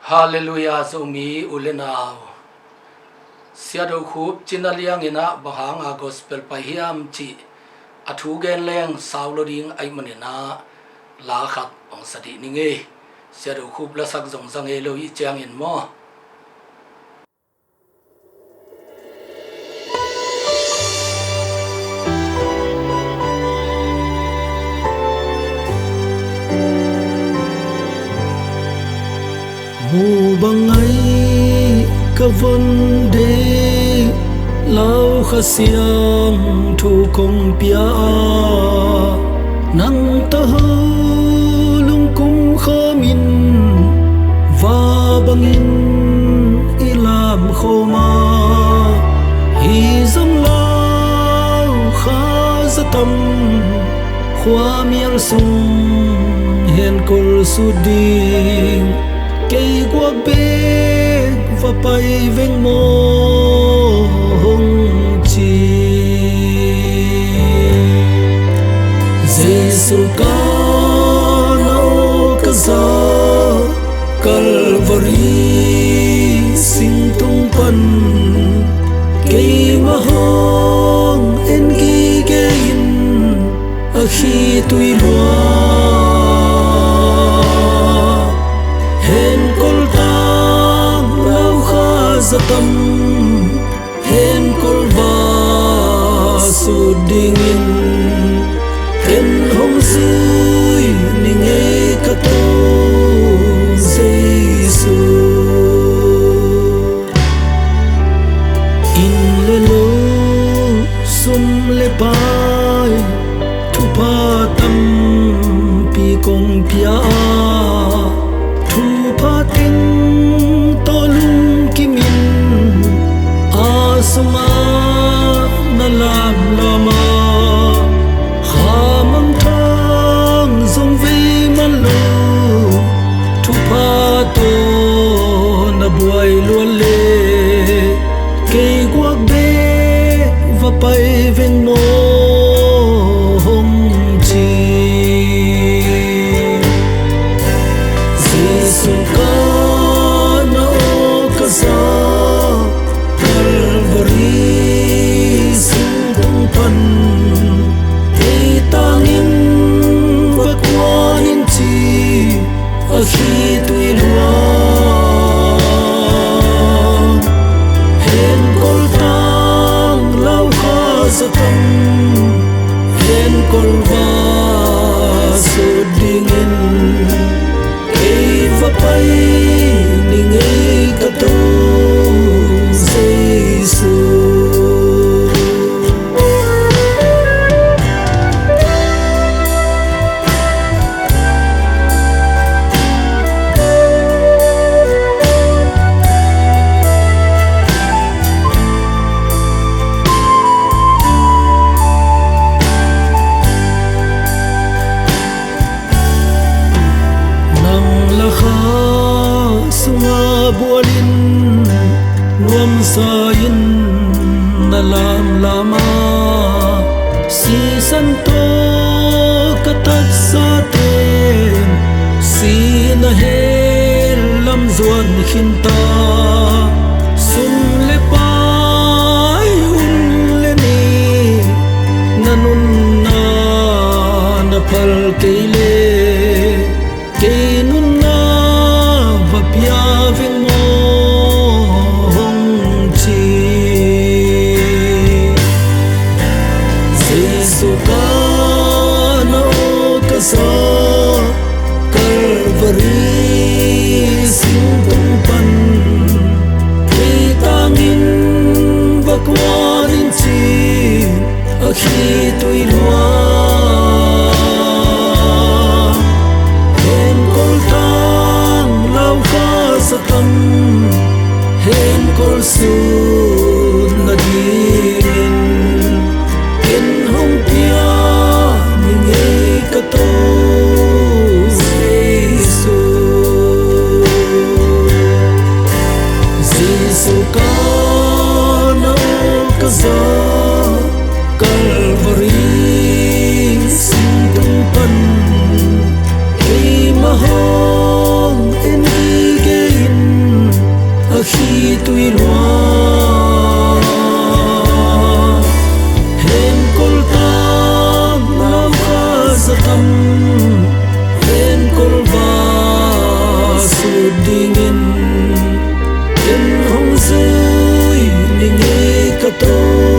Hallelujah zomi ulena siado khub chinaliang ina bahanga gospel pahiam chi athu gen leng sauloding aimanina la khat ong sadi ninge siado khub la sak zong zang e lo i chang in mo Mù bằng ấy các vấn đề lao khá xiang thu công pia nang ta hơ lung cung khó min và bằng in ilam khô ma hi dâm lao khá za tâm khoa miang sung hiền col su ding cây quốc bê và bay vinh mô hồng chi Giêsu ca nâu ca za Calvary sinh tung pan cây mà hồng en ghi ghê in a khi tuy loa tâm hen col va su dingin ken hong zui ninge kato Giêsu in le lo sum le pai thu pa tam pi kong pia thu pa ting suma na lam lama khamam thang zong vi man lo thu pa to na buai luan le cây guak be và bay ven mo hồng chi Giêsu ca na o ca za khi tuy loa hen col tang lau kha za tâm hen col va su dingin cây va bay ninge kato Giêsu bualin nuam sain na lam lama si santo katat sa ten si na hel lam zuan khinta sum le pai un le ni nanun na pal keile kenun na va pia ving Calvary sinh tung pan cây tangin và qua đến chi ở khi tôi loa hen col tang lau kha sa tâm hen col su na din ken hong pia ninge kato Calvary sinh tung pan cây mà hồng en ghi ghê in dingin ken hong zui ni nge ka to